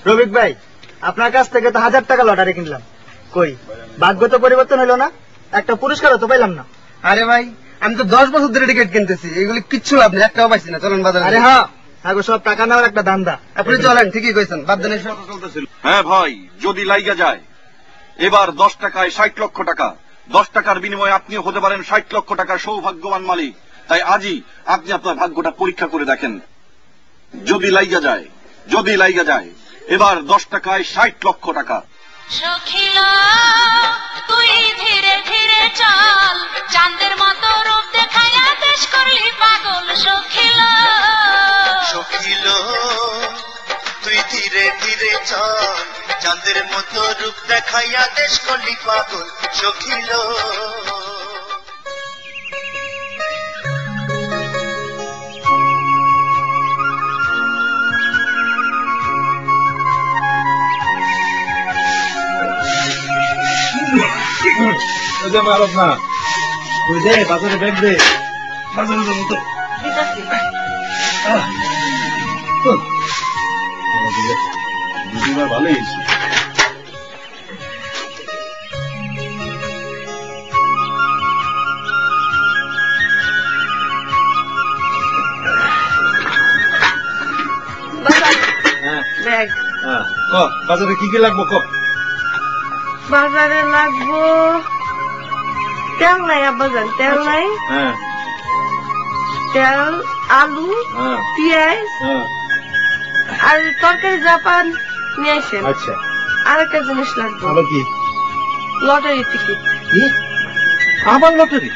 রবিক ভাই, আপনার কাছ থেকে তো 1000 টাকা লটারি কিনলাম, কই ভাগ্য তো পরিবর্তন হলো না, একটা পুরস্কারও তো পাইলাম না। আরে ভাই, আমি তো 10 বছর ধরে টিকিট কিনতেছি, এগুলি কিচ্ছু লাভ নেই, একটাও পাইছি না। চলেন বাজারে। আরে হ্যাঁ, আগে সব টাকা নেওয়ার একটা ধান্দা। আপনি চলেন, ঠিকই কইছেন, বাদ দেন এসব। হ্যাঁ ভাই, যদি লাইগা যায় এবার 10 টাকায় 60 লক্ষ টাকা, 10 টাকার বিনিময়ে আপনিও হতে পারেন 60 লক্ষ টাকার সৌভাগ্যবান মালিক। তাই আজই আপনি আপনার ভাগ্যটা পরীক্ষা করে দেখেন। যদি লাইগা যায় এবার 10 টাকায় 60 লক্ষ টাকা। সখিলা তুই ধীরে ধীরে চল, চাঁদের মতো রূপ দেখাইয়া দেশ করলি পাগল। সখিলা তুই ধীরে ধীরে চল, চাঁদের মতো রূপ দেখাইয়া দেশ করলি পাগল। সখিলা মারব না, তুই দে বাজারে ব্যাগ দে, বাজারে যাবো তো। ভালোই বাজারে কি কি লাগবো? কপ বাজারে লাগবো তেল নাই, আব্বাজান তেল নাই, তেল, আলু, পেঁয়াজ আর তরকারি জাপান নিয়ে আসেন। আচ্ছা, আর একটা জিনিস লাগবে। কি? Lottery ticket. আবার লটারি?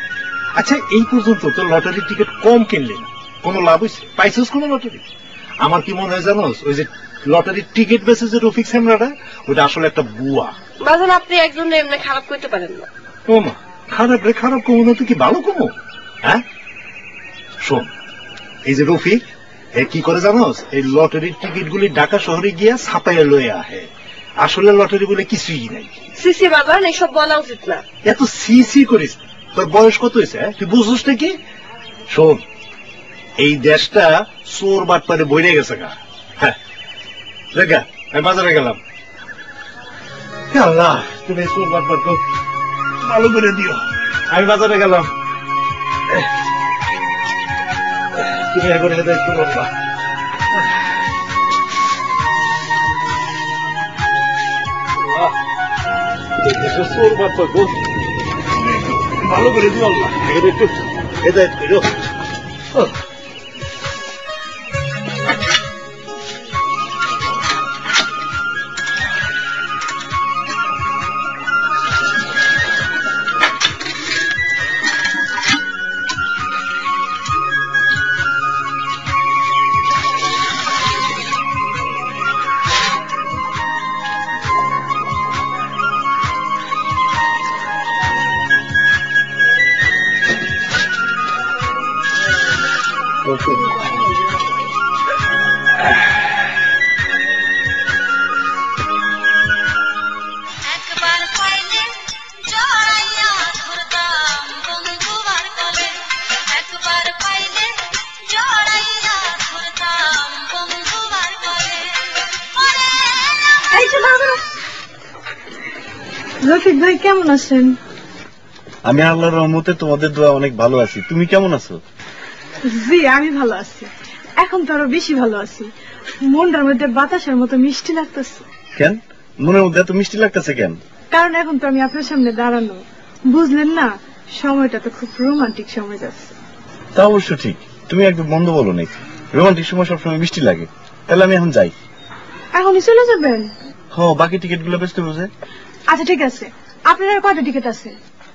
আচ্ছা, এই পর্যন্ত তো লটারি টিকিট কম কিনলি না, কোন লাভ হয়েছে? পাইছিস কোন লটারি? আমার কি মনে হয় জানোস, ওই যে লটারির টিকিট বেসে যে রফিক স্যামরাটা, ওটা আসলে একটা বুয়া। বাজান আপনি একজন এমনি খারাপ করতে পারেন না। ও মা, খারাপ রে, খারাপ কমো না তো কি ভালো কমো? হ্যাঁ শোন, এই যে রফিক কি করে জানোস, এই লটারির টিকিট গুলি ঢাকা শহরে গিয়া ছাপাইয়া লয়ে আহে, আসলে লটারি বলে কিছুই নাই। সিসি বাজান এইসব বলা উচিত না। এত সিসি করিস, তোর বয়স কত হয়েছে? তুই বুঝছিস নাকি? শোন, এই দেশটা চোর বাটপারে বইরে গেছে গা। হ্যাঁ দেখা, আমি বাজারে গেলাম। আল্লাহ, তুমি চোর বাটপার তো ভালো করে দিও। আমি বাজারে গেলাম, তুমি এখন হেদায়ত করবা। চোর বাটপার ভালো করে দিও, আল্লাহ একটু হেদায়ত করো। রফিক ভাই কেমন আছেন? আমি আল্লাহর রহমতে তোমাদের দোয়া অনেক ভালো আছি। তুমি কেমন আছো? জি আমি ভালো আছি, এখন তো আরো বেশি ভালো আছি। মনটার মধ্যে বাতাসের মতো মিষ্টি লাগতেছে। কেন মনের মধ্যে এত মিষ্টি লাগতেছে কেন? কারণ এখন তো আমি আপনার সামনে দাঁড়ানো, বুঝলেন না? সময়টা তো খুব রোমান্টিক সময় যাচ্ছে। তা অবশ্য ঠিক, তুমি একদম বন্ধ বলো নাই। রোমান্টিক সময় সবসময় বৃষ্টি লাগে। তাহলে আমি এখন যাই। এখনই চলে যাবেন? বাকি টিকিট গুলো বেচতে বুঝে। আচ্ছা ঠিক আছে, আপনার আর কয়টা টিকিট আছে?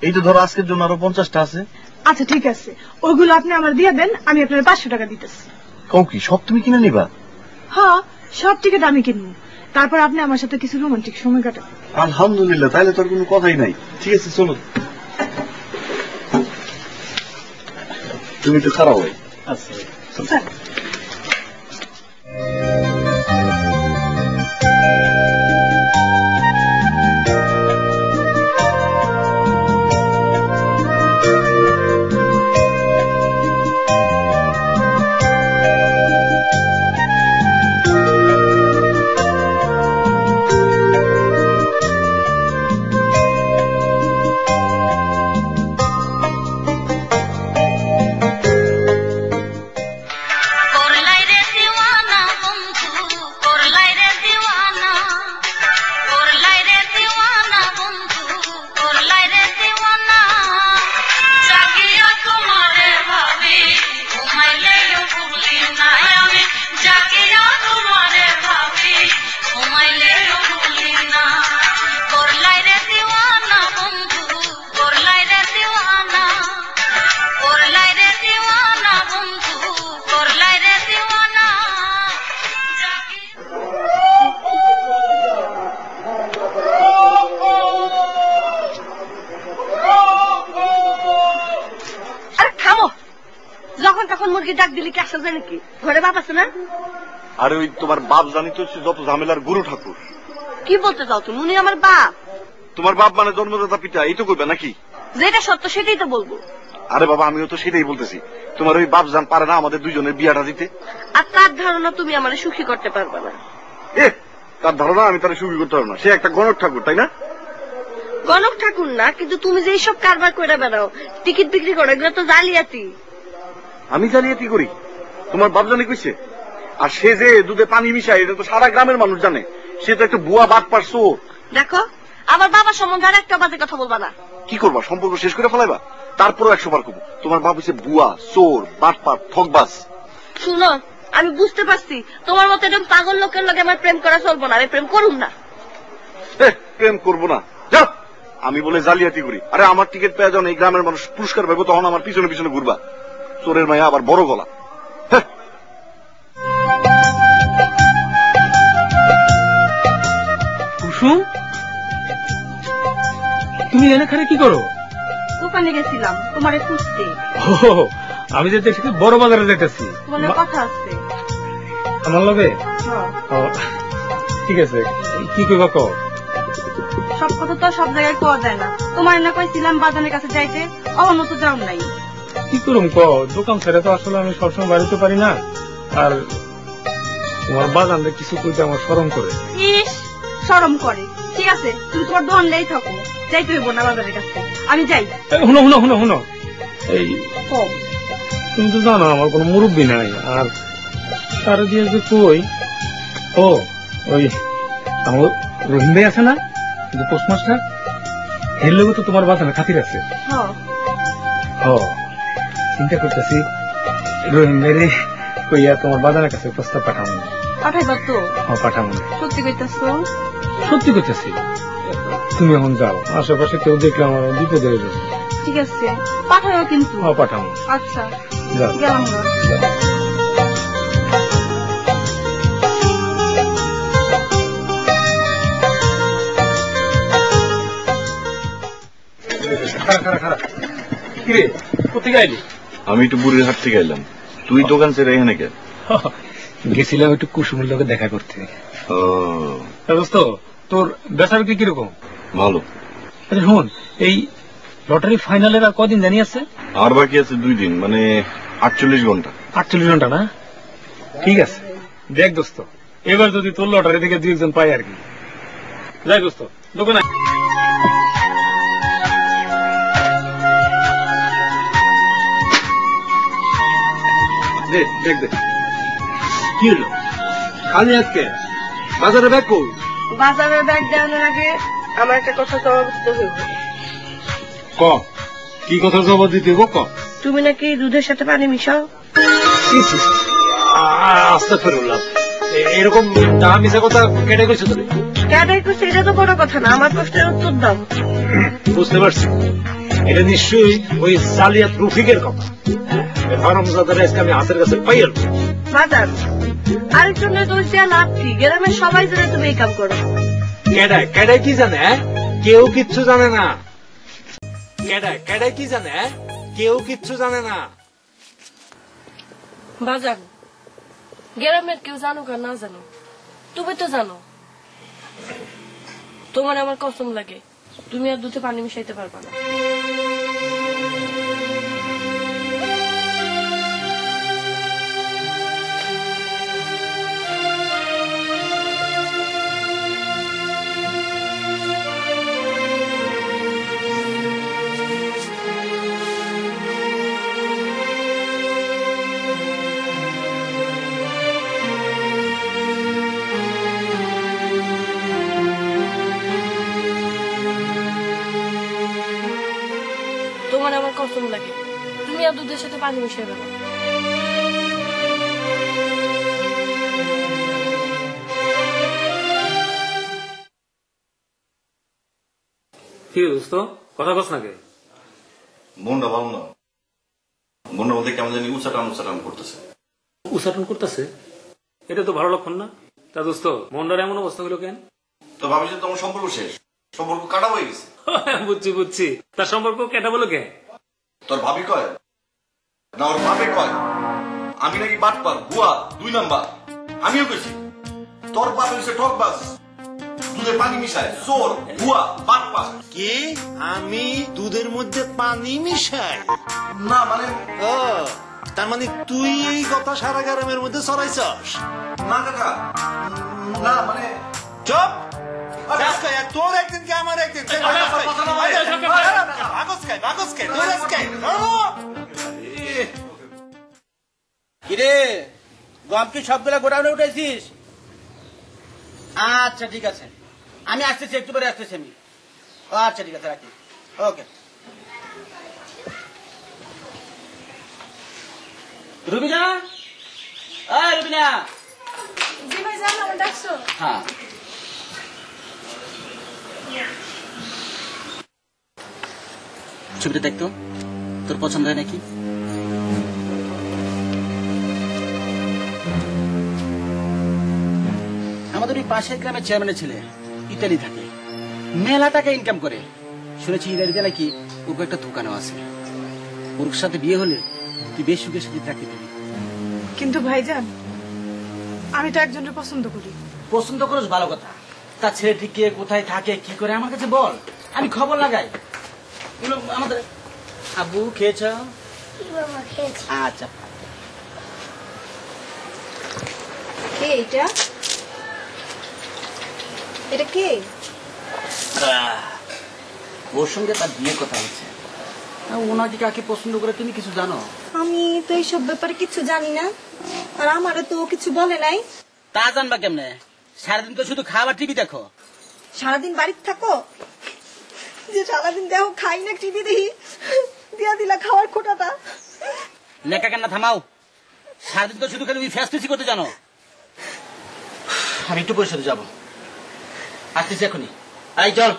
এই তো ধরো আজকের জন্য আরো 50টা আছে। আচ্ছা ঠিক আছে, ওইগুলো আপনি আমার দিয়ে দেন, আমি আপনার 500 টাকা দিতেছি। কও কি সব তুমি কিনে নিবা? হ্যাঁ, সব টিকিট আমি কিনবো, তারপর আপনি আমার সাথে কিছু রোমান্টিক সময় কাটাবেন। আলহামদুলিল্লাহ, তাহলে তোর কোনো কথাই নাই। ঠিক আছে চলো, তুমি তো খারাপ হয়। আচ্ছা স্যার, ডাক দিলে কি আসা যায় নাকি? ঘরে বাপ আছে না? আরে ওই তোমার বাপ জানি তো যত ঝামেলার গুরু ঠাকুর। কি বলতে চাও তুমি? উনি আমার বাপ। তোমার বাপ মানে জন্মদাতা পিতা, এই তো করবে নাকি? যেটা সত্য সেটাই তো বলবো। আরে বাবা, আমিও তো সেটাই বলতেছি। তোমার ওই বাপ জান পারে না আমাদের দুইজনের বিয়াটা দিতে? আর তার ধারণা তুমি আমার সুখী করতে পারবে না। তার ধারণা আমি তার সুখী করতে পারবো না। সে একটা গণক ঠাকুর, তাই না? গণক ঠাকুর না, কিন্তু তুমি যে এইসব কারবার করে বেড়াও, টিকিট বিক্রি করো, এগুলো তো জালিয়াতি। আমি জালিয়াতি করি? তোমার বাপ জানে কইছে? আর সে যে দুধে পানি মিশায় এটা তো সারা গ্রামের মানুষ জানে। সে তো একটা বুয়া বাট পারছো। দেখো, আমার বাবার সম্বন্ধে আর একটা বাজে কথা বলবা না। কি করবা? সম্পর্ক শেষ করে ফেলাইবা? তারপরও 100 বার করবো তোমার বাপ হচ্ছে বুয়া, চোর, বাটপার, ঠকবাজ। শুনো, আমি বুঝতে পারছি তোমার মতো এরকম পাগল লোকের লগে আমার প্রেম করা চলবো না। আমি প্রেম করুম না। প্রেম করবো না? যা, আমি বলে জালিয়াতি করি। আরে আমার টিকিট পেয়ে যখন এই গ্রামের মানুষ পুরস্কার পাবো, তখন আমার পিছনে পিছনে ঘুরবা। চোরের মায়া আবার বড় গলা। কুসুম, তুমি এখানে কি করো? দোকানে গেছিলাম তোমারে খুঁজতে। আমি যে দেখছি বড় বাজারে যেতেছি। তোমার কথা আছে আমার লগে? ঠিক আছে, কি কইবা কও? সব কথা তো সব জায়গায় কোয়া যায় না। তোমার না কইছিলাম বাজারের কাছে যাইতে, অন্য তো যাও নাই। কি করুম ক, দোকান ছেড়ে তো আসলে আমি সবসময় বাড়িতে পারি না। আর তোমার বাজারে কিছু কইতে আমার শরম করে। ইস, শরম করে? ঠিক আছে, তুমি তোমার দোকানলেই থাকো, যাইতে হইব না বাজারের কাছে। আমি যাই। শুনো শুনো শুনো শুনো, এই তুমি তো জানো আমার কোনো মুরব্বী নাই। আর তার দিয়ে যে কই, ওই আমার রহিম ভাই আছে না, পোস্টমাস্টার, এর লোক তো তোমার বাজারে খাতির আছে। চিন্তা করতেছি রহিম ভাই রে কইয়া তোমার বাজারের কাছে প্রস্তাব পাঠাবো। পাঠাইবা তো? পাঠাবো। সত্যি কইতেছ? সত্যি করতেছি। তুমি এখন যাও, আশেপাশে কেউ দেখলে আমার বিপদে হয়ে যাবে। ঠিক আছে, পাঠাও কিন্তু। পাঠাবো। আচ্ছা, যাও, গেলাম। আমি একটু বুড়ির হাট থেকে এলাম। তুই দোকান ছেড়ে এখানে কেন? গেছিলাম একটু কুসুমের লোকে দেখা করতে। দোস্ত, তোর বেচা বিক্রি কিরকম? ভালো। আচ্ছা শোন, এই লটারি ফাইনালের আর কদিন জানি আছে? আর বাকি আছে 2 দিন, মানে 48 ঘন্টা। 48 ঘন্টা না? ঠিক আছে, দেখ দোস্ত, এবার যদি তোর লটারি থেকে 2 একজন পাই আর কি। যাই দোস্ত, দোকানে। দেখ দেখ কি হলো খালি আজকে বাজারে ব্যাগ কই? বাজারের ব্যাগ দেওয়ানোর আগে আমার একটা কথা তোমার বুঝতে হইব। কি কথা জবাব দিতে গো? তুমি নাকি দুধের সাথে পানি মিশাও? আস্তাগফিরুল্লাহ, এরকম টাকা মিশা কথা কেটে গেছে তুমি? কেডাই কইছে এটা তো বড় কথা না, আমার প্রশ্নের উত্তর দাও। বুঝতে পারছি, এটা নিশ্চয়ই ওই জালিয়াত রফিকের কথা। হারামজাদার আজকে আমি হাতের কাছে পাইয়াল। বাজার আরেকজনের দোষ দেওয়া লাভ কি? গ্রামের সবাই জানে তুমি এই কাম করো। কেডাই কি জানে? কেউ কিচ্ছু জানে না। কেডাই কি জানে? কেউ কিচ্ছু জানে না। বাজার গ্রামের কেউ জানুক আর না জানো, তুমি তো জানো। তোমার আমার কসম লাগে, তুমি আর দুধে পানি মিশাইতে পারবা না। তোমার আমার কসম লাগে, তুমি আর দুধের সাথে পানি মিশাইবে না। কি দোস্ত, কথা কস নাকি? মনটা ভালো না, মনের মধ্যে কেমন জানি উচ্চাটান করতেছে। উচ্চারণ করতেছে? এটা তো ভালো লক্ষণ না। তা দোস্ত, মনটার এমন অবস্থা হলো কেন? তো ভাবি যে তোমার সম্পর্ক শেষ, সম্পর্ক কাটা হয়ে গেছে। বুঝছি, তার সম্পর্ক কেটা বলো কে? তোর ভাবি কয় না ওর বাপে কয় আমি নাকি বাটপার, ভুয়া, 2 নাম্বার। আমিও কইছি তোর বাপ হইছে ঠকবাজ, দুধে পানি মিশায়, চোর, ভুয়া, বাটপার। কি আমি দুধের মধ্যে পানি মিশাই? না মানে ও, তার মানে তুই এই কথা সারা গ্রামের মধ্যে ছড়াইছস? না কাকা, না মানে চুপ। তোর একদিন কি আমার একদিন? কিরে গম কি সবগুলা গোডাউনে উঠেছিস? আচ্ছা ঠিক আছে, আমি আসতেছি, একটু পরে আসতেছি আমি। আচ্ছা ঠিক আছে, রাখি। ওকে। রুবিনা, রুবিনা। জি ভাই, জান আমার ডাকছো? হ্যাঁ, ছবিটা দেখতো, তোর পছন্দ হয় নাকি? আমাদের ওই পাশের গ্রামের চেয়ারম্যানের ছেলে, ইতালি থাকে, মেলা টাকা ইনকাম করে। শুনেছি ইতালিতে নাকি ওর একটা দোকানও আছে। ওর সাথে বিয়ে হলে তুই বেশ সুখে সুখে থাকতে পারবি। কিন্তু ভাইজান, আমি তো একজনের পছন্দ করি। পছন্দ করিস ভালো কথা, তার ছেলেটি কে, কোথায় থাকে, কি করে আমার কাছে বল, আমি খবর লাগাই। আমাদের আব্বু খেয়েছ? আচ্ছা। কে এটা? এটা কে? ওর সঙ্গে তার বিয়ের কথা হচ্ছে। ওনাকে কাকে পছন্দ করে তুমি কিছু জানো? আমি তো এইসব ব্যাপারে কিছু জানি না, আর আমারও তো কিছু বলে নাই। তা জানবা কেমনে? সারাদিন তো শুধু খাবার টিভি দেখো। সারাদিন বাড়িতে থাকো? যে সারাদিন দেখো খাই না, টিভি দেখি, দিয়া দিলা খাওয়ার খোটাটা। লেখা কেন থামাও, সারাদিন তো শুধু খালি ফ্যাস্টিসি করতে জানো। আমি একটু পরিষদে যাবো, আসতেছি এখনই। আই চল।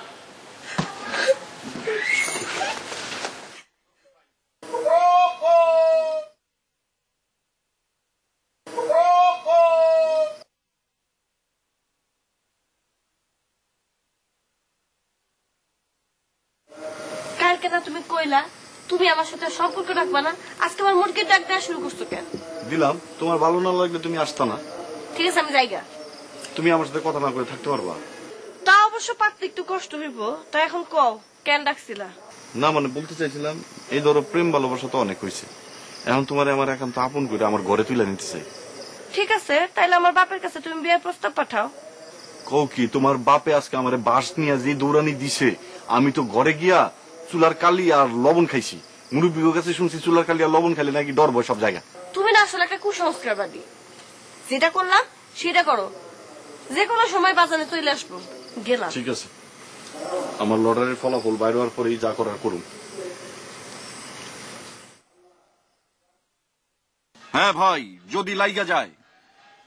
কালকে না তুমি কইলা তুমি আমার সাথে সম্পর্ক রাখবা না, আজকে আমার মুরগির ডাক দেওয়া শুরু করছো কেন? দিলাম, তোমার ভালো না লাগলে তুমি আসতা না। ঠিক আছে, আমি যাইগা। তুমি আমার সাথে কথা না করে থাকতে পারবা? তা অবশ্য পারতে একটু কষ্ট হইব। তা এখন কও কেন ডাকছিলা? না মানে বলতে চাইছিলাম, এই ধরো প্রেম ভালোবাসা তো অনেক হয়েছে, এখন তোমার আমার একান্ত আপন করে আমার ঘরে তুলে নিতে চাই। ঠিক আছে, তাইলে আমার বাপের কাছে তুমি বিয়ের প্রস্তাব পাঠাও। কও কি, তোমার বাপে আজকে আমার বাস নিয়ে যে দৌড়ানি দিছে, আমি তো ঘরে গিয়া চুলার কালি আর লবণ খাইছি। মুরব্বীর কাছে শুনছি চুলার কালি আর লবণ খাইলে নাকি ডর বয় সব জায়গা। তুমি না আসলে একটা কুসংস্কারবাদী। যেটা করলাম সেটা করো, যে কোনো সময় বাজারে চলে আসবো। গেলাম। ঠিক আছে, আমার লটারির ফলাফল বাইর হওয়ার পরেই যা করার করুন। হ্যাঁ ভাই, যদি লাইগা যায়।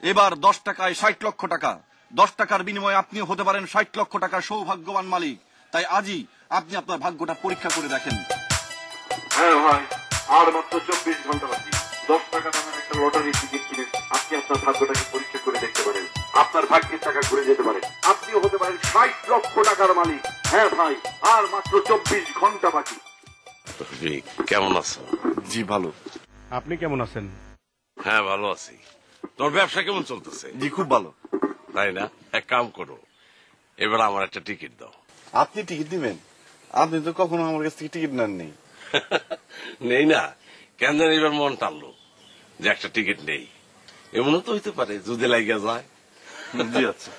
এবার 10 টাকায় 60 লক্ষ টাকা, 10 টাকার বিনিময়ে আপনিও হতে পারেন 60 লক্ষ টাকার সৌভাগ্যবান মালিক। তাই আজই আপনি আপনার ভাগ্যটা পরীক্ষা করে দেখেন। হ্যাঁ ভাই, আর মাত্র 24 ঘন্টা বাকি। 10 টাকা দামের একটা লটারি টিকিট কিনে আপনি আপনার ভাগ্যটাকে পরীক্ষা করে দেখতে পারেন। আপনার ভাগ্যের টাকা ঘুরে যেতে পারে, আপনিও হতে পারেন 60 লক্ষ টাকার মালিক। হ্যাঁ ভাই, আর মাত্র 24 ঘন্টা বাকি। কেমন আছো? জি ভালো। আপনি কেমন আছেন? হ্যাঁ ভালো আছি। তোর ব্যবসা কেমন চলতেছে? জি খুব ভালো। তাই না? এক কাম করো, এবার আমার একটা টিকিট দাও। আপনি টিকিট দিবেন? আপনি তো কখনো আমার কাছ থেকে টিকিট নেন নেই। নেই না, কেন জানি এবার মন টানলো যে একটা টিকিট নেই। এমনও তো হইতে পারে যদি লাগিয়া যায়। জি আচ্ছা।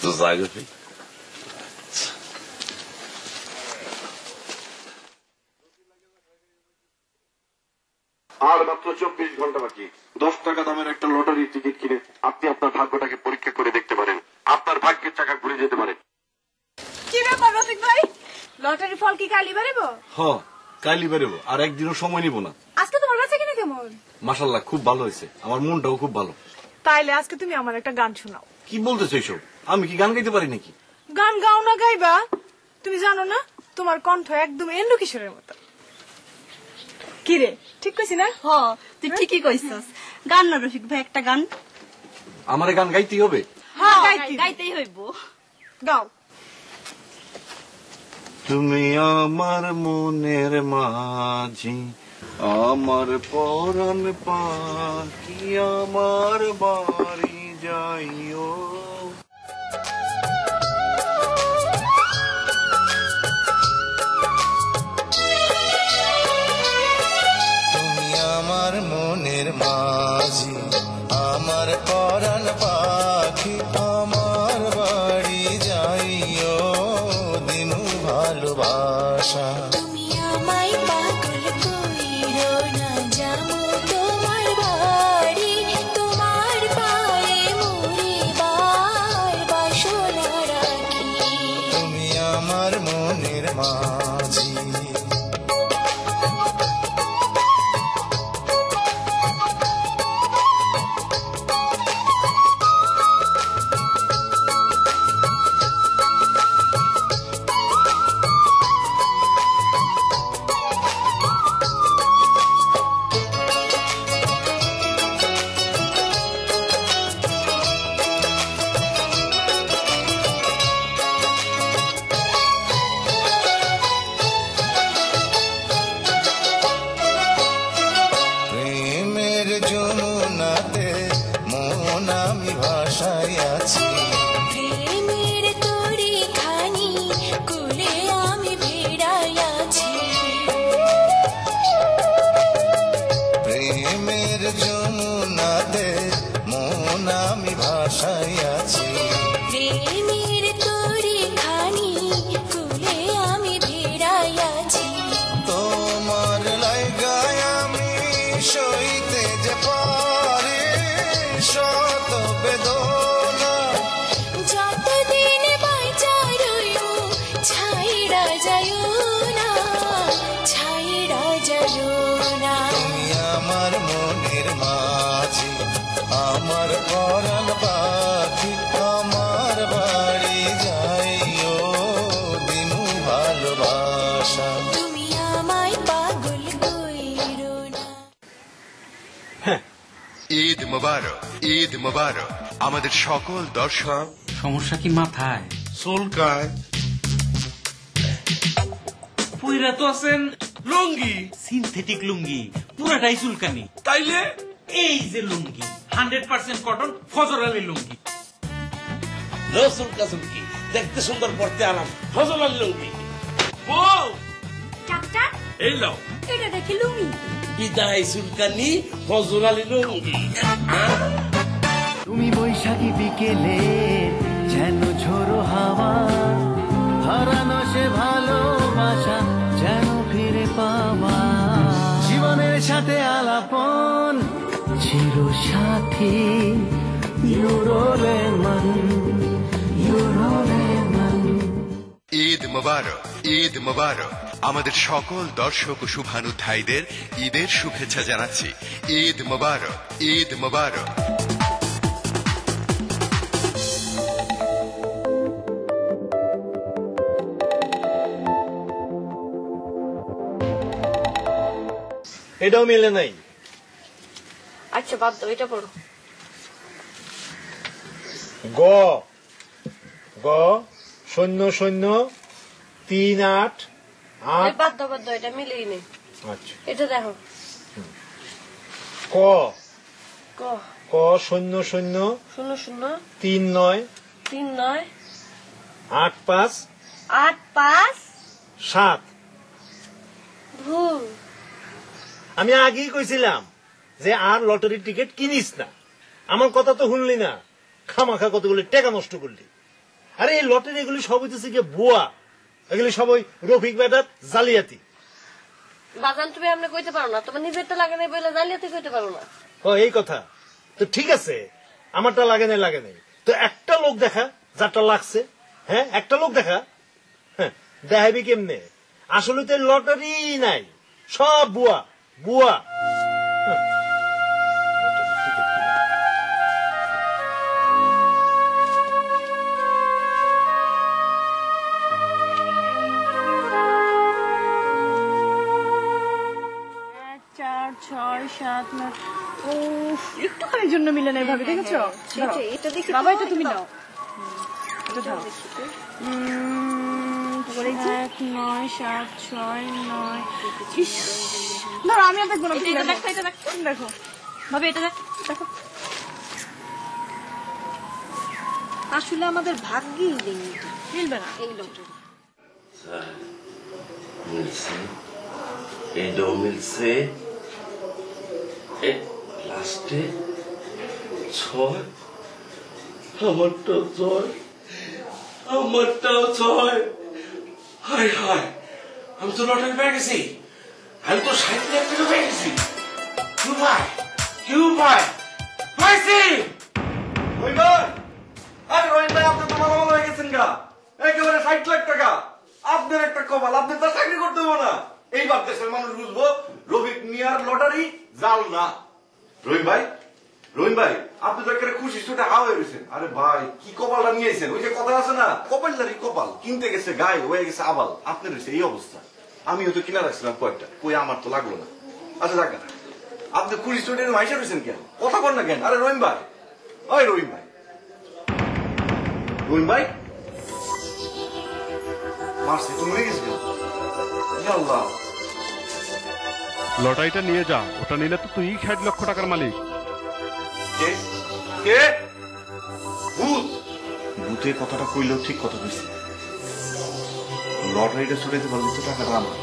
তো যাই রফিক। আর মাত্র 24 ঘন্টা বাকি। 10 টাকা দামের একটা লটারি টিকিট কিনে আপনি আপনার ভাগ্যটাকে পরীক্ষা করে দেখতে পারেন। আপনার ভাগ্যের টাকা ঘুরে যেতে পারে। কি ব্যাপার রফিক ভাই, লটারি ফল কি কালি বেরোবো? হ্যাঁ, কাইলি বেরোবো। আর একদিনও সময় নিব না। আজকে তোমার বেচা কিনা কেমন? মাশাআল্লাহ, খুব ভালো হয়েছে। আমার মনটাও খুব ভালো। তাইলে আজকে তুমি আমার একটা গান শোনাও। কি বলতেছো এইসব? আমি কি গান গাইতে পারি নাকি? গান গাও না গাইবা? তুমি জানো না তোমার কণ্ঠ একদম এন্ডু কিশোরের মতো। কি রে, ঠিক কইছি না? হ, তুই ঠিকই কইছস। গান না রফিক ভাই, একটা গান। আমার গান গাইতেই হবে? হ্যাঁ, গাইতেই হইব। গাও। তুমি আমার মনের মাঝি, আমার পরাণ পাখি, আমার বাড়ি যাইও। তুমি আমার মনের মাঝি, আমার পরাণ পাখি, আমার বাড়ি যাইও দিনু ভালোবাসা। তুমি আমায় পাগল কইরো না, যাবো তোমার বাড়ি, তোমার পায়ে মুড়ি বাসনা রাখি। তুমি আমার মনের মাঝি। প্রেমের যমুনাতে মন আমি ভাসাই আছি। প্রেমের তরি খানি কুলে আমি ভিড়াই আছি। প্রেমের যমুনাতে মন আমি ভাসাই আছি। প্রেমের তরি খানি কুলে আমি ভিড়াই আছি। তোমার লাইগায় আমি সইতে যে পারি শত বেদনা। যতদিন বাইচা রইও ছাইড়া যাইও না, ছাইড়া যাইও না। তুমি আমার মনের মাঝি, আমার পরাণ পাখি, আমার বাড়ি যাইও দিনু ভালোবাসা। তুমি আমায় পাগল কইরো না। ঈদ মোবারক, ঈদ মোবারক আমাদের সকল দর্শক। সমস্যা কি মাথায়? চুলকায়। পুইরা তো আছেন লুঙ্গি, সিনথেটিক লুঙ্গি, পুরাটাই চুলকানি। তাইলে এই যে লুঙ্গি 100% কটন ফজর আলী লুঙ্গি। নো চুলকা চুলকি, দেখতে সুন্দর, পড়তে আরাম, ফজল আলী লুঙ্গি। ও ডাক্তার, এই লাও, এটা দেখি লুঙ্গি। বিদায় চুলকানি, ফজল আলী লুঙ্গি। তুমি বৈশাখী বিকেলে যেন ঝোড়ো হাওয়া, হারানো সে ভালোবাসা যেন ফিরে পাওয়া। সাথে আলাপন চির সাথী ইউরোলেমন ইউরোলেমন। ঈদ মোবারক, ঈদ মোবারক। আমাদের সকল দর্শক ও শুভানুধ্যায়ীদের ঈদের শুভেচ্ছা জানাচ্ছি। ঈদ মোবারক, ঈদ মোবারক। এটাও মিলে নাই। আচ্ছা বাদ দাও, এটা পড়ো। গ গ শূন্য শূন্য 3 8 8। বাদ দাও বাদ দাও, এটা মিলেই নেই। আচ্ছা এটা দেখো। ক ক ক শূন্য শূন্য 0 0 3 9 3 9 8 5 8 5 7। ভুল। আমি আগেই কইছিলাম যে আর লটারির টিকিট কিনিস না। আমার কথা তো শুনলি না, খামাখা কতগুলি টাকা নষ্ট করলি। আরে এই লটারি এগুলি সব হইতেছে গিয়ে বুয়া, এগুলি সবই রফিক বেটার জালিয়াতি। বাজান তুমি আপনি কইতে পারো না, তোমার নিজেরটা লাগে নাই বলে জালিয়াতি কইতে পারো না। ও এই কথা তো ঠিক আছে, আমারটা লাগে নাই তো একটা লোক দেখা যারটা লাগছে। হ্যাঁ একটা লোক দেখা, হ্যাঁ দেখাবি কেমনে? আসলে তো লটারি নাই, সব বুয়া বুয়া। একটুখানির জন্য মিলে নেই ভাবি, দেখেছো? এটা দেখি বাবা, এটা তুমি নাও। এটা দাও। 1 9 7 6 9। ইস, ধরো আমি আর দেখবো না। এটা দেখো, এটা দেখো, দেখো ভাবি, এটা দেখো। আসলে আমাদের ভাগ্যেই নেই, মিলবে না এই লোকটা। মিলছে, এটাও মিলছে। লাস্টে 6, আমারটাও 6, আমারটাও 6। হায় হায়, আমি তো লটারি পেয়ে গেছি। আমি তো 60 লাখ টাকা পেয়ে গেছি। কি উপায় পাইছি? রহিম ভাই, আরে রহিম ভাই, আপনি তো মালামাল হয়ে গেছেন গা, একেবারে 60 লাখ টাকা। আপনার একটা কপাল, আপনি তো চাকরি করতে হবে না। এইবার দেশের মানুষ বুঝবো রফিক মিয়ার লটারি জাল না। রহিম ভাই, রহিম ভাই, আপনি তো একেবারে খুশি ছুটে হাওয়া হয়ে গেছেন। আরে ভাই, কি কপালটা নিয়েছেন? ওই যে কথা আছে না, কপালদারি কপাল, কিনতে গেছে গায়ে হয়ে গেছে আবাল। আপনার হয়েছে এই অবস্থা। আমিও তো কিনা রাখছিলাম কয়েকটা, কই আমার তো লাগলো না। আচ্ছা যাক, আপনি খুশি ছুটে মাইসা রয়েছেন কেন? কথা বল না কেন? আরে রহিম ভাই, ওই রহিম ভাই, রহিম ভাই মারছে তো মরে গেছে। আল্লাহ, লটারিটা নিয়ে যা, ওটা নিলে তো তুই 60 লক্ষ টাকার মালিক। কে কে? ভূত? ভূতের কথাটা কইলেও ঠিক কথা কইছে। লটারিটা ছুটাইতে পারলে তো টাকাটা আমার।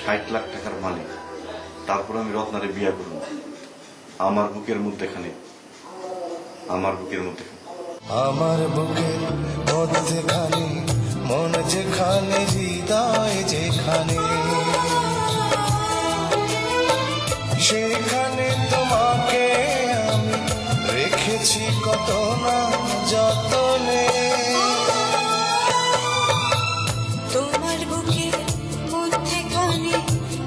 60 লাখ টাকার মালিক, তারপর আমি রত্নারে বিয়া করব। আমার বুকের মধ্যেখানে, আমার বুকের মধ্যে, আমার বুকের মধ্যেখানে, মন যেখানে, হৃদয় যেখানে, সেখানে তোমাকে আমি রেখেছি কত না যতনে। তোমার বুকের মধ্যেখানে,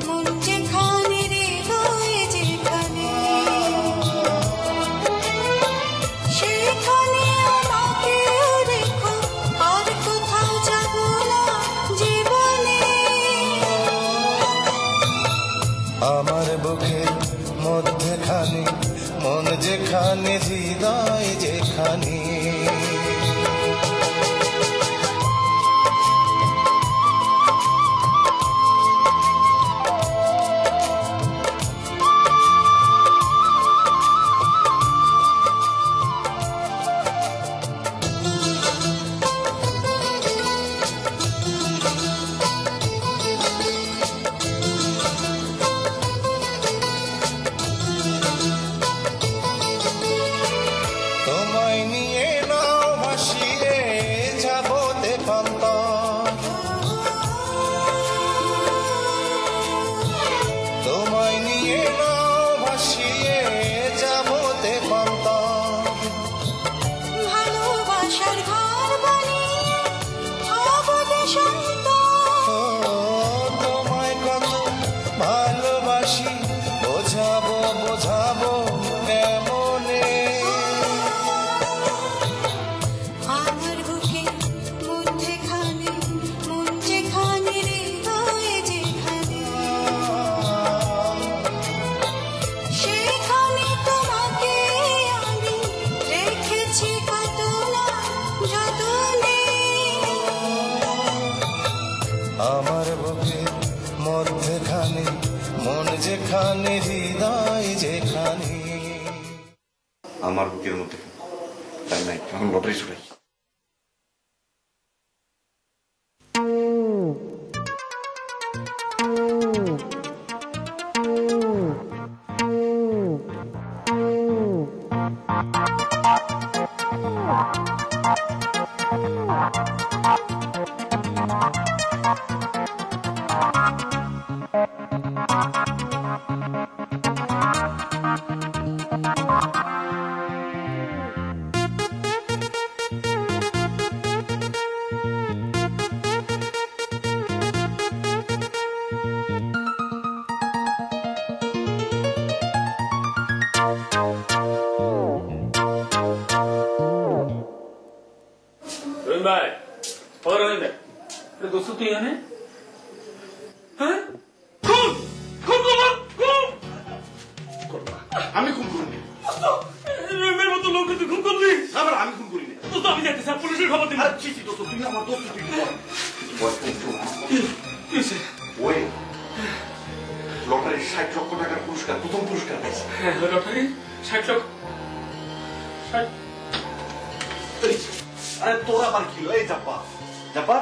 মন যেখানে, হৃদয় যেখানে, সেখানে আমাকে রেখো, আর কোথাও যাব না জীবনে। আমার বুকের মধ্যেখানে, মন যেখানে, হৃদয় যেখানে। মধ্যখানে মন যেখানে হৃদয় যেখানে আমার বুকের মধ্যে তাই নাই এখন লটারি ছুটাই ভাই দোস্ত তুই এখানে আমি খুন করিনি রহিমের মতো লোক তুই খুন করলি? আবার আমি খুন করিনি দোস্ত আমি যাচ্ছি স্যার, পুলিশের খবর দিবি। তুই আমার দোস্ত তুই ওই লটারির 60 লক্ষ টাকার পুরস্কার প্রথম পুরস্কার পাইছে। হ্যাঁ লটারি 60 লক্ষ। আরে তোর আবার কি হলো? এই জাপা জাপা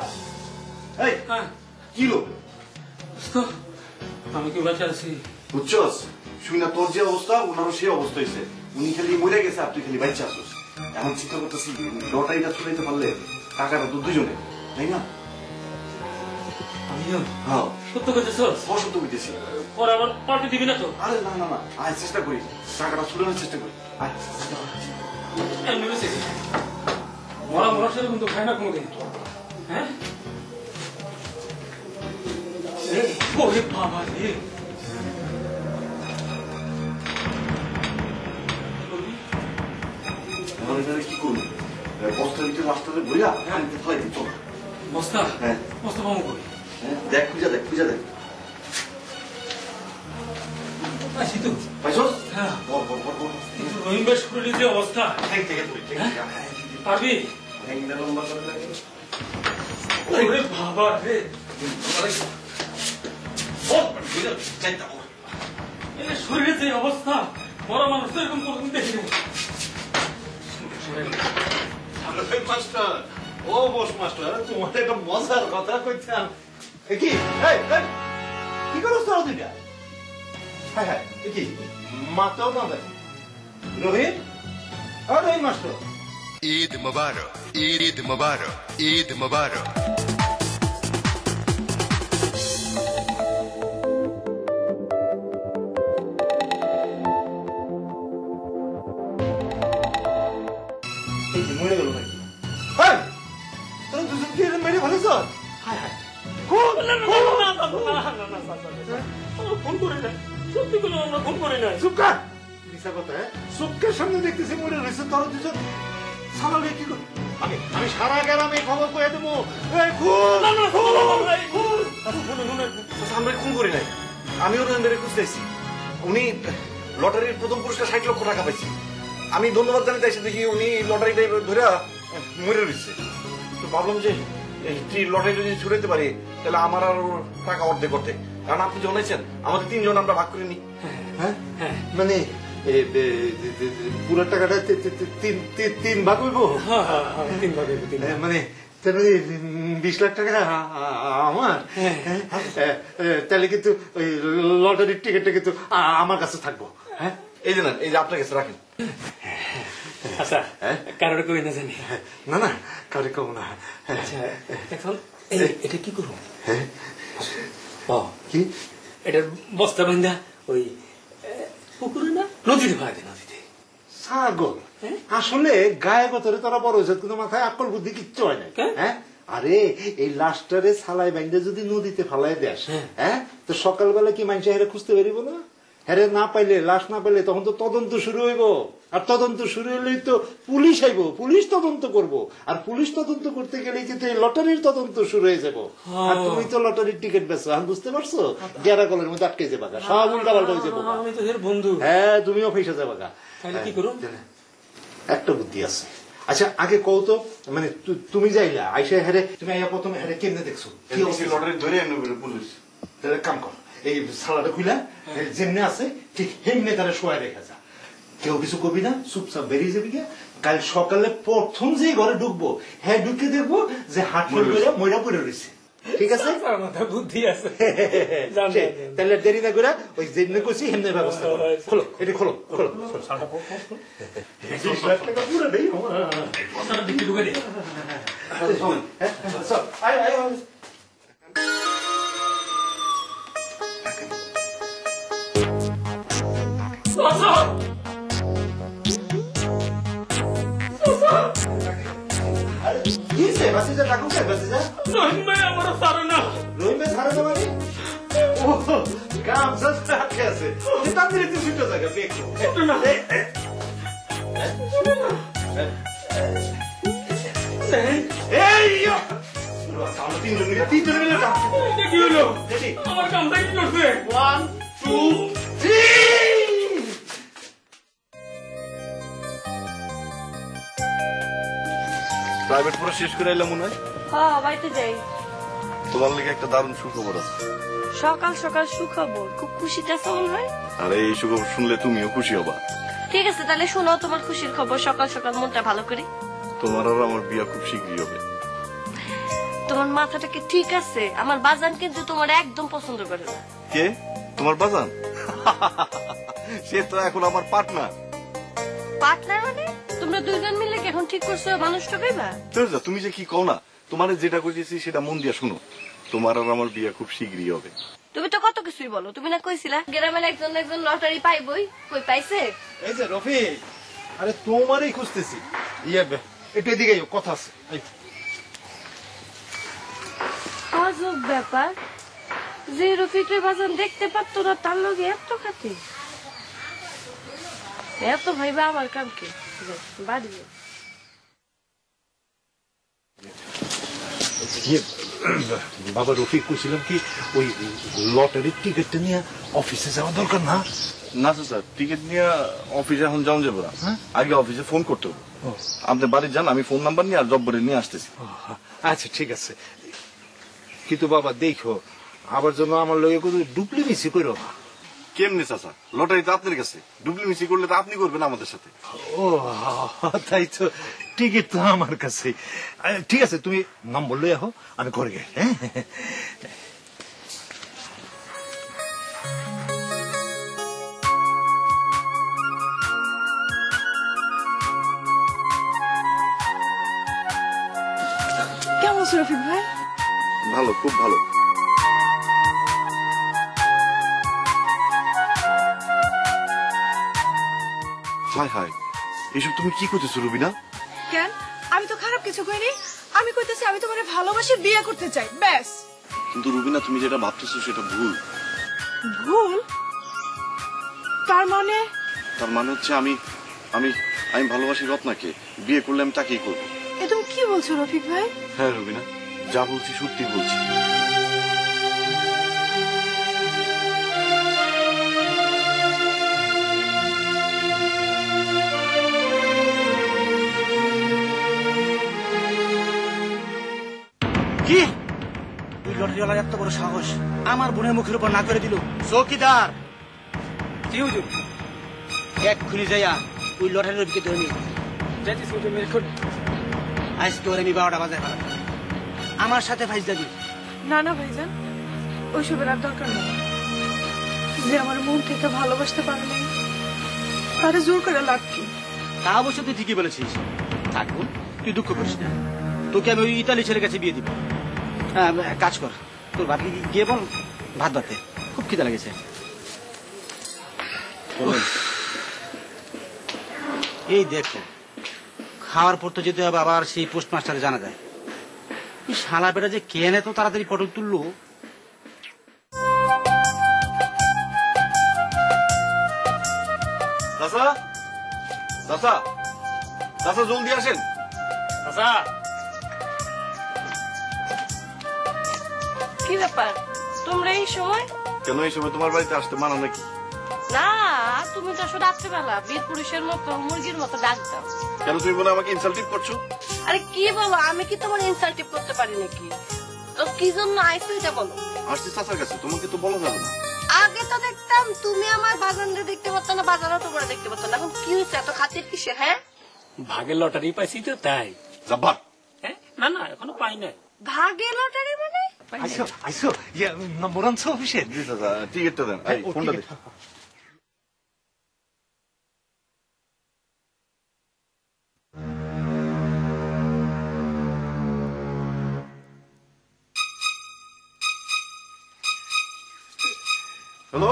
এই কি হলো? আমি কি বাঁচা আছি? বুঝছস শুই না তোর যে অবস্থা ওনারও সেই অবস্থা হয়েছে। উনি খালি মরে গেছে আর তুই খালি বাচ্চা আসছিস। এমন চিন্তা করতেছি লটারিটা ছুটাইতে পারলে টাকাটা তো দুজনে তাই না? আমিও হ্যাঁ সত্য কইতেছ? অসত্য কইতেছি। পরে আবার পার্টি দিবি না তো? আরে না না না আয় চেষ্টা করি টাকাটা ছুটানোর চেষ্টা করি। আয় এমনি বলেছি মরা মরা সেরকম তো খায় না কোনোদিন। হ্যাঁ ওরে বাবা রে কি করবি? বস্তার ভিতরে লাস্টারে বইয়া আমি তো ফলাই দিই। চল বস্তা? হ্যাঁ বস্তা পাবো কই? দেখ খুঁজা দেখ খুঁজা দেখ। পাইছি তো। পাইছস? হ্যাঁ বল বল বল বল। রহিম বেশ করে যে অবস্থা ঠ্যাং থেকে ধরি পারবি? ঠ্যাংটা লম্বা করে লাগে। ওরে বাবা রে শরীরে যে অবস্থা বড় মানুষ তো এরকম কোনদিন দেখিনি। মাস্টার ও বস মাস্টার তোমার একটা মজার কথা কইতাম। কি কি করছ তোরা দুইটা? হ্যাঁ হ্যাঁ কি মাতাও না দেখ রহিম রহিম মাস্টার ঈদ মুবারক ঈদ মুবারক ঈদ মুবারক। মরে গেল নাকি? তোরা দুজন কি মেরে ফেলেছ? হায় হায় ফোন করে না সত্যি করে আমরা ফোন করে না। চুপকার মিশা কথা। চোখের সামনে দেখতেছি মরে রয়েছে তোরা দুজন সালালে কি কর? আমি সারা গ্রামে খবর করে দেবো। আমরা খুন করি নাই। আমিও রহিমের খুঁজতেছি। উনি লটারির প্রথম পুরস্কার 60 লক্ষ টাকা পাইছে। আমি ধন্যবাদ জানাতে চাইছি দেখি উনি লটারিটা ধরে মরে রয়েছে। তো ভাবলাম যে লটারিটা যদি ছুড়াইতে পারি তাহলে আমার আর টাকা অর্ধেক করতে। কারণ আপনি জানাইছেন আমাদের 3 জন আমরা ভাগ করে নিই। হ্যাঁ মানে পুরো টাকাটা 3 ভাগ হইব? 3 ভাগ হইব। মানে 20 লাখ টাকা আমার? তাহলে কিন্তু ওই লটারির টিকিটটা কিন্তু আমার কাছে থাকবো। হ্যাঁ এই যে না এই যে আপনার কাছে রাখেন। আচ্ছা কারোর কই না জানি? না না কারো কম না। আচ্ছা এখন এটা কি করবো? কি এটার বস্তা বান্ধা ওই পুকুরে না নদীতে ফেলা দে। নদীতে ছাগল আসলে গায়ে গতরে তোরা বড় হয়েছে কিন্তু মাথায় আকল বুদ্ধি কিচ্ছু হয় না। হ্যাঁ আরে এই লাশটারে ছালাই বাইন্দা যদি নদীতে ফালাই দেস হ্যাঁ তো সকালবেলা কি মানুষ হেরে খুঁজতে পারিব না? হেরে না পাইলে লাশ না পাইলে তখন তো তদন্ত শুরু হইব। আর তদন্ত শুরু হলেই তো পুলিশ আইব, পুলিশ তদন্ত করব। আর পুলিশ তদন্ত করতে গেলেই কিন্তু এই লটারির তদন্ত শুরু হয়ে যাব। আর তুমি তো লটারির টিকিট বেচো, আমি বুঝতে পারছো? গেরাকলের মধ্যে আটকে যাবা, সব উল্টা পাল্টা হয়ে যাবো। আমি তো এর বন্ধু। হ্যাঁ তুমিও ফেসে যাবা। তাহলে কি করো? একটা বুদ্ধি আছে। আচ্ছা আগে কও তো মানে তুমি যাইলা আইসা হেরে তুমি আইয়া প্রথমে হেরে কেমনে দেখছো? লটারি ধরে পুলিশ তাহলে কাম কর, এই সালাটা খুলে যেমনি আছে ঠিক হেমনে তারা শোয়া রেখে যা। কেউ কিছু করবি না, চুপচাপ বেরিয়ে যাবি। কাল সকালে প্রথম যে ঘরে ঢুকবো, হ্যাঁ ঢুকে দেখবো যে হাট করে ময়রা পড়ে রয়েছে। ঠিক আছে? বুদ্ধি আছে। তাহলে দেরি না করে ওই যেমনি করছি হেমনে ব্যবস্থা করো। খোলো, এটা খোলো খোলো। পুরো নেই প্রাইভেট পুরো শেষ করে এলাম মনে হয়। হ্যাঁ বাড়িতে যাই। তোমার লেগে একটা দারুণ সুখবর আছে। সকাল সকাল সুখবর, খুব খুশিতে আছে মনে হয়। আরে এই সুখবর শুনলে তুমিও খুশি হবা। ঠিক আছে তাহলে শোনো তোমার খুশির খবর, সকাল সকাল মনটা ভালো করে। তোমার আর আমার বিয়া খুব শীঘ্রই হবে। তোমার মাথাটা কি ঠিক আছে? আমার বাজান কিন্তু তোমার একদম পছন্দ করে না। কে? তোমার বাজান? সে তো এখন আমার পার্টনার। পার্টনার মানে? তোমরা দুইজন মিলে কি এখন ঠিক করছো মানুষ ঠকাইবা? তুমি যে কি কও না, তোমার যেটা কইতেছি সেটা মন দিয়া শুনো। তোমার আর আমার বিয়া খুব শীঘ্রই হবে। তুমি তো কত কিছুই বলো, তুমি না কইছিলা গ্রামের একজন একজন লটারি পাইবই, কই পাইছে? এই যে রফিক, আরে তোমারই খুঁজতেছি। একটু এদিকে কথা আছে। আজব ব্যাপার, যে রফিকের বাজান দেখতে পারতো না তার লগে এত খাতি, এত ভাইবা আমার কাম কি? বাড়ি বাবা রফিক কইছিলাম কি ওই লটারির টিকিটটা নিয়ে অফিসে যাওয়া দরকার না? না স্যার, টিকিট নিয়ে অফিসে এখন যাওয়া যাবো না, আগে অফিসে ফোন করতে হবে। আপনি বাড়ি যান, আমি ফোন নাম্বার নিয়ে আর জব্বরে নিয়ে আসতেছি। আচ্ছা ঠিক আছে, কিন্তু বাবা দেখো আবার জন্য আমার লগে কোনো ডুপ্লিকেসি করো না। কেমনি চাচা, লটারি তো আপনার কাছে, ডুপ্লিকেসি করলে তো আপনি করবেন আমাদের সাথে। ও তাই তো, টিকিট তো আমার কাছে। ঠিক আছে, তুমি নম্বর লই আহো, আমি করে গে। হ্যাঁ কেমন আছো রফিক ভাই? ভালো, খুব ভালো। হায় হায়, এসব তুমি কি করতেছো রুবিনা? কেন? আমি তো খারাপ কিছু কইনি, আমি কইতেছি আমি তোমারে ভালোবাসি, বিয়ে করতে চাই, ব্যাস। কিন্তু রুবিনা, তুমি যেটা ভাবতেছো সেটা ভুল। ভুল? তার মানে? তার মানে হচ্ছে আমি আমি আমি ভালোবাসি রত্নাকে, বিয়ে করলে আমি তাকেই করবো। এ তুমি কি বলছো রফিক ভাই? হ্যাঁ রুবিনা, যা বলছি সত্যি বলছি। কি ওই লটারিওয়ালার এত বড় সাহস আমার বোনের মুখের উপর না করে দিল? চৌকিদার, কি হুজুর, এক্ষুনি যাইয়া ওই লটারির রবিকে ধরে নিয়ে আজকে ওর আমি 12টা বাজায় ফেলা। আমার সাথে ভাইজ দাবি। না না ভাইজান, ওইসবের আর দরকার নেই। যে আমার মন থেকে ভালোবাসতে পারে নাই তারে জোর করে লাভ কি? তা অবশ্য তুই ঠিকই বলেছিস। থাকুন, তুই দুঃখ করিস না, তোকে আমি ওই ইতালি ছেলের কাছে বিয়ে দিব। কাজ কর, তোর ভাবি গিয়ে বল ভাত বাড়তে, খুব খিদা লেগেছে। এই দেখো, খাওয়ার পর তো যেতে হবে আবার সেই পোস্ট মাস্টারে জানা যায়। এই শালা বেটা যে কে এত তাড়াতাড়ি পটল তুললো। চাচা, চাচা, চাচা জলদি আসেন। চাচা, কি ব্যাপার তোমরা এই সময়? কেন এই সময় তোমার বাড়িতে আসতে মানা নাকি? না, তুমি তো আসলে রাত্রেবেলা বীর পুরুষের মতো মুরগির মতো ডাক দাও। কেন তুমি বলে আমাকে ইনসাল্টিভ করছো? আরে কি বলো, আমি কি তোমার ইনসাল্টিভ করতে পারি নাকি? তো কি জন্য আইছো এটা বলো। আসছি চাচার কাছে, তোমাকে তো বলা যাবে না। আগে তো দেখতাম তুমি আমার বাজানরে দেখতে পারতো না, বাজারও তোমার দেখতে পারতো না, এখন কি হয়েছে এত খাতির কিসের? হ্যাঁ, ভাগের লটারি পাইছি তো তাই। যাবার না না এখনো পাই নাই। ভাগে লটারি মানে? আইসো আইসো, নম্বর আনছো অফিসে? জি চাচা, টিকিটটা দেন। এই ফোনটা দে। হ্যালো,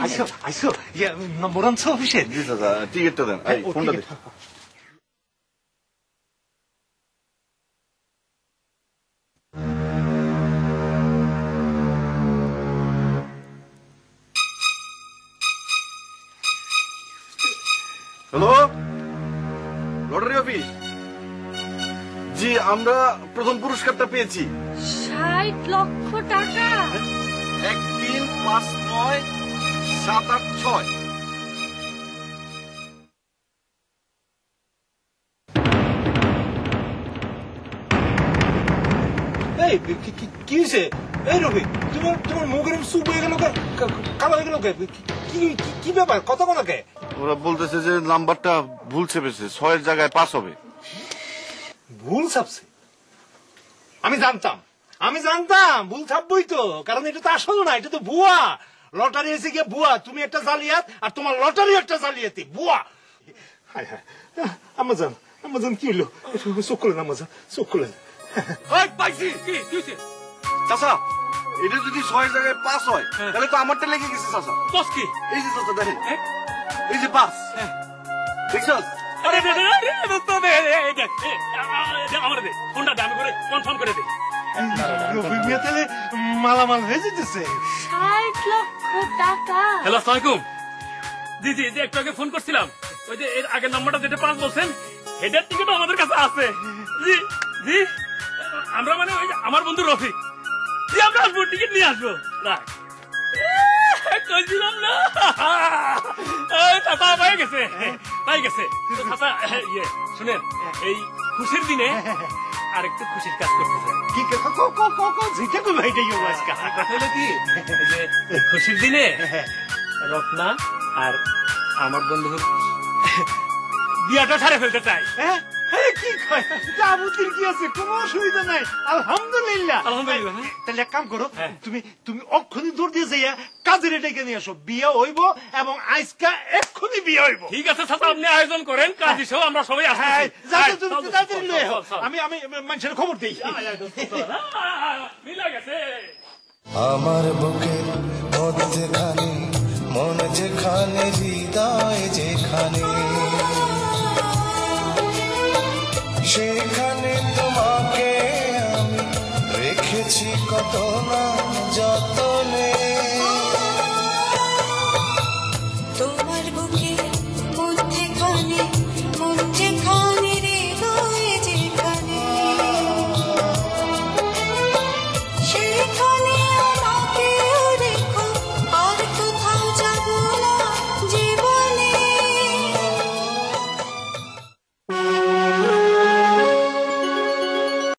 আইসো আইসো, নম্বর আনছো অফিসে? জি চাচা, টিকিটটা দেন। এই ফোনটা দে। Hello, lottery office. জি, আমরা প্রথম পুরস্কারটা পেয়েছি। 60 লক্ষ টাকা। 1 3 5 9 7 8 6। এই কি হয়েছে? এই রবি, তোমার মুখের সুপ হয়ে গেল, কালো হয়ে গেল, কি ব্যাপার? কত কে? ওরা বলতেছে যে নাম্বারটা ভুল চেপেছে, 6 জায়গায় 5 হবে। ভুল ছাপছে? আমি জানতাম ভুল ছাপবই তো, কারণ এটা তো আসল না, এটা তো ভুয়া লটারি। এসে গিয়ে ভুয়া, তুমি একটা জালিয়াত আর তোমার লটারি একটা জালিয়াতি, ভুয়া। আমাজন কি হইলো? চোখ খুলেন আমাজন, চোখ খুলেন। পাইছি। চাচা, এটা যদি 6 জায়গায় 5 হয় তাহলে তো আমারটা লেগে গেছে চাচা। বস কি? এই যে চাচা দেখেন, এই যে 5 দেখছস? আরে দোস্ত দে, আমার দে ফোনটা দে, আমি করে কনফার্ম করে দে। রবি মিয়া তাহলে মালামাল হয়ে যেতেছে। 60 লক্ষ টাকা। হ্যালো, আসসালামু আলাইকুম। জি জি, যে একটু আগে ফোন করছিলাম, ওই যে এর আগের নাম্বারটা যেটা 5 বলছেন, হেডের টিকিটও আমাদের কাছে আছে। জি জি, আমরা মানে ওই আমার বন্ধু রফিক। জি, আমরা আসবো, টিকিট নিয়ে আসবো। রাখ, কইছিলাম না চাচা পাই গেছে। চাচা শুনেন, এই খুশির দিনে আর একটু খুশির কাজ করতে চাই। কি যেটা করবো এটাই হলো আজকে। কথা হলো কি, যে খুশির দিনে রত্না আর আমার বন্ধুর বিয়াটা সারে ফেলতে চাই। কি কয়? যাবতীয় কি আছে, কোনো অসুবিধা নাই, আলহামদুলিল্লাহ। তাহলে এক কাম করো, তুমি অক্ষুনি দূর দিয়ে যাইয়া কাজের এটাকে নিয়ে আসো, বিয়ে হইব এবং আজকা এক্ষুনি বিয়ে হইব। ঠিক আছে চাচা, আপনি আয়োজন করেন, কাজ হিসেবে আমরা সবাই আসছি। আমি মানুষের খবর দিই। আমার বুকের মধ্যখানে, মন যেখানে, হৃদয় যেখানে, সেখানে তোমাকে আমি রেখেছি কত না যত্ন।